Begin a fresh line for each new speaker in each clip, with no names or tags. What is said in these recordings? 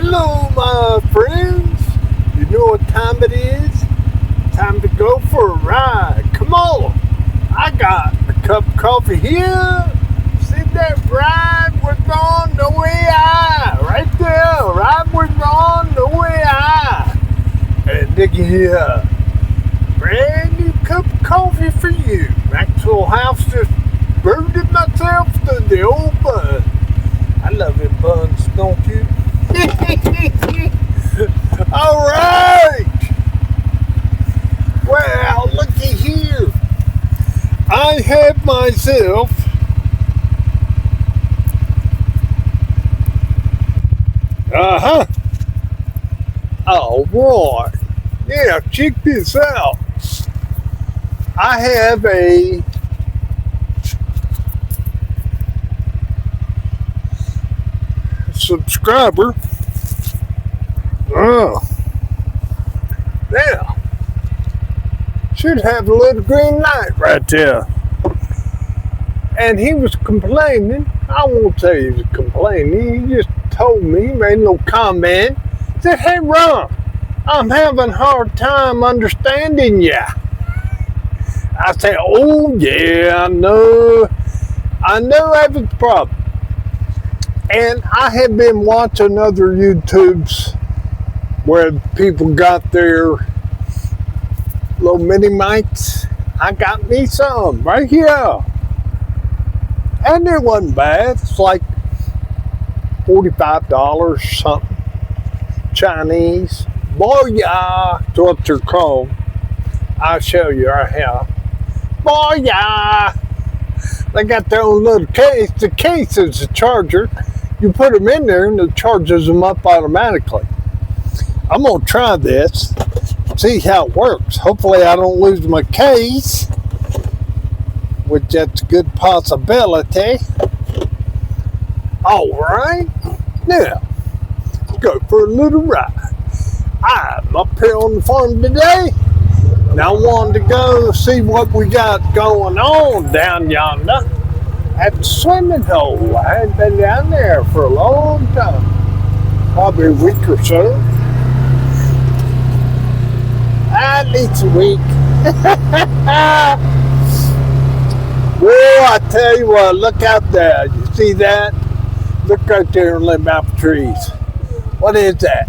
Hello, my friends. You know what time it is? Time to go for a ride. Come on. I got a cup of coffee here. See that ride with on the way high. Right there. Ride with on the way high. And look here. Brand new cup of coffee for you. Maxwell House just brewed it myself to the old bun. I love it buns, don't you? All right. Well, looky here. I have myself all right. Yeah, check this out. I have a subscriber. Now, should have a little green light right there. And he was complaining. I won't say he was complaining. He just told me, he made no comment. He said, "Hey, Ron, I'm having a hard time understanding ya." I said, "Oh, yeah, I know that's the problem." And I have been watching other YouTubes where people got their little mini mics. I got me some right here. And it wasn't bad. It's like $45 something. Chinese. Booyah! That's what they're called. I'll show you right here. Booyah! They got their own little case. The case is a charger. You put them in there and it charges them up automatically. I'm going to try this, see how it works. Hopefully I don't lose my case, which that's a good possibility. All right, now let's go for a little ride. I'm up here on the farm today, and I wanted to go see what we got going on down yonder at the swimming hole. I hadn't been down there for a long time, probably a week or so. At least a week. Well, I tell you what, look out there. You see that? Look right there in them apple trees. What is that?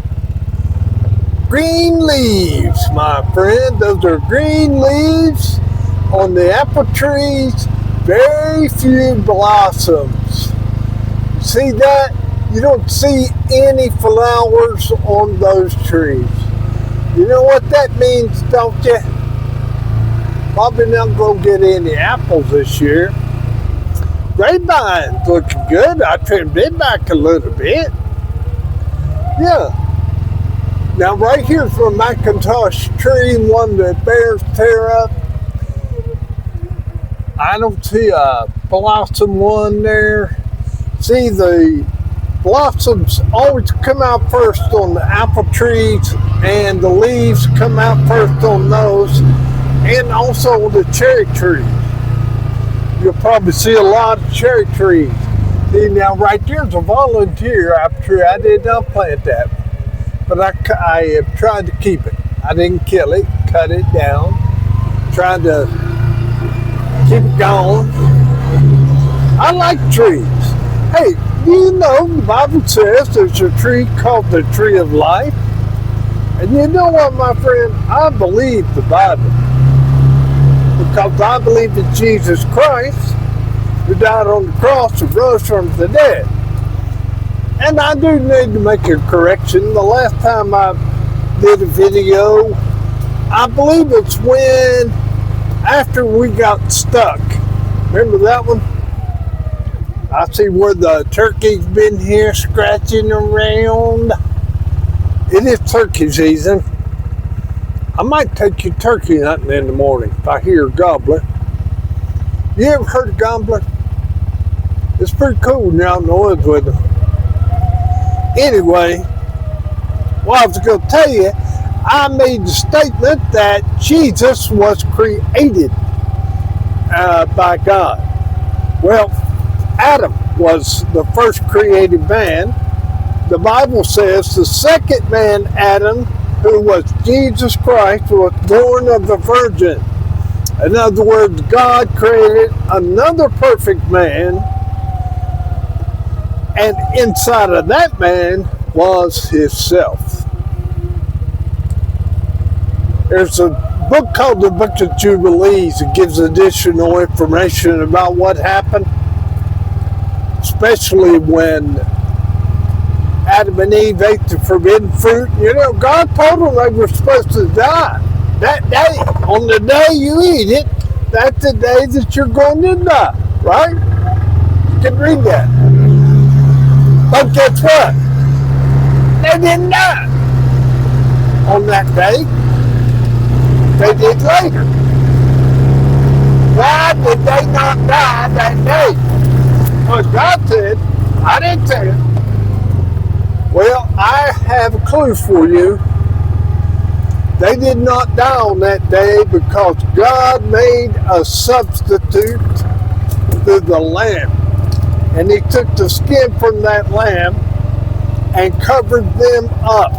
Green leaves, my friend. Those are green leaves on the apple trees. Very few blossoms. See that? You don't see any flowers on those trees. You know what that means, don't you? Probably not going to get any apples this year. Grapevine's looking good. I trimmed it back a little bit. Yeah. Now right here's a Macintosh tree, one that bears tear up. I don't see a blossom one there. See, the blossoms always come out first on the apple trees, and the leaves come out first on those, and also the cherry trees. You'll probably see a lot of cherry trees. See, now right there's a volunteer apple tree. I did not plant that, but I have tried to keep it. I didn't kill it, cut it down, tried to keep it going. I like trees. Hey, do you know the Bible says there's a tree called the tree of life? And you know what, my friend? I believe the Bible. Because I believe in Jesus Christ, who died on the cross and rose from the dead. And I do need to make a correction. The last time I did a video, I believe it's after we got stuck. Remember that one? I see where the turkey's been here scratching around. It is turkey season. I might take you turkey hunting in the morning if I hear a gobbler. You ever heard a gobbler? It's pretty cool when you're out in the woods with them. Anyway, what I was going to tell you, I made the statement that Jesus was created by God. Well, Adam was the first created man. the Bible says the second man, Adam, who was Jesus Christ, was born of the virgin. In other words, God created another perfect man, and inside of that man was himself. There's a book called the Book of Jubilees. It gives additional information about what happened, especially when Adam and Eve ate the forbidden fruit. You know, God told them they were supposed to die that day. On the day you eat it, that's the day that you're going to die, right? You can read that. But guess what? They didn't die on that day. They did later. Why did they not die that day? Because God said, I didn't say it. Well, I have a clue for you. They did not die on that day because God made a substitute through the lamb. And he took the skin from that lamb and covered them up,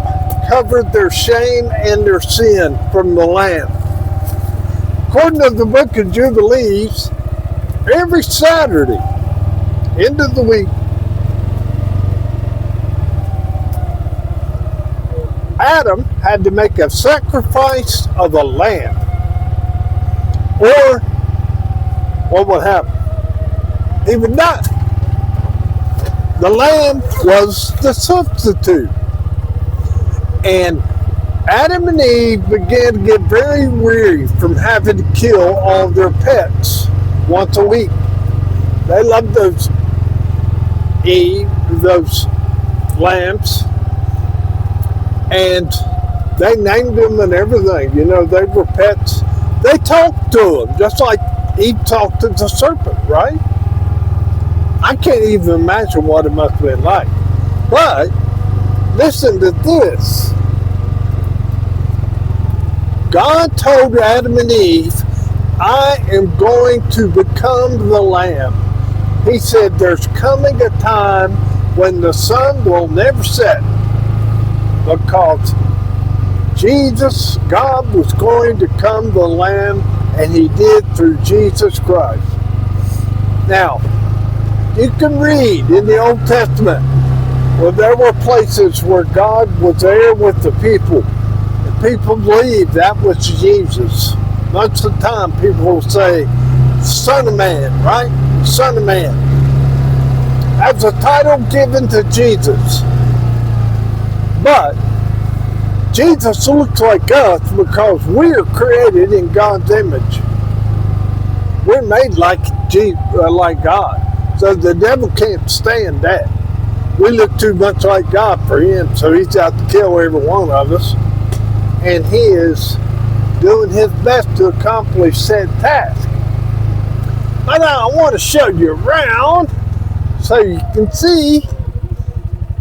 covered their shame and their sin from the lamb. According to the Book of Jubilees, every Saturday, end of the week, Adam had to make a sacrifice of a lamb. Or what would happen? He would die. The lamb was the substitute. And Adam and Eve began to get very weary from having to kill all their pets once a week. They loved those lambs. And they named them and everything. You know, they were pets. They talked to them, just like Eve talked to the serpent, right? I can't even imagine what it must have been like. But listen to this. God told Adam and Eve, I am going to become the lamb. He said, there's coming a time when the sun will never set, because Jesus, God was going to come the lamb, and he did through Jesus Christ. Now, you can read in the Old Testament where there were places where God was there with the people. And people believed that was Jesus. Most of the time people will say, Son of Man, right? Son of Man. That's a title given to Jesus. But Jesus looks like us because we are created in God's image. We're made like God. So the devil can't stand that. We look too much like God for him, so he's out to kill every one of us. And he is doing his best to accomplish said task. But now I want to show you around so you can see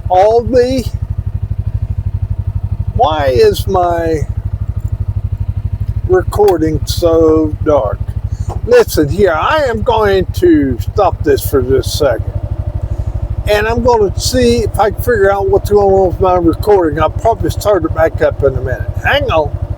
all the... Why is my recording so dark? Listen here, I am going to stop this for just a second. And I'm going to see if I can figure out what's going on with my recording. I'll probably start it back up in a minute. Hang on.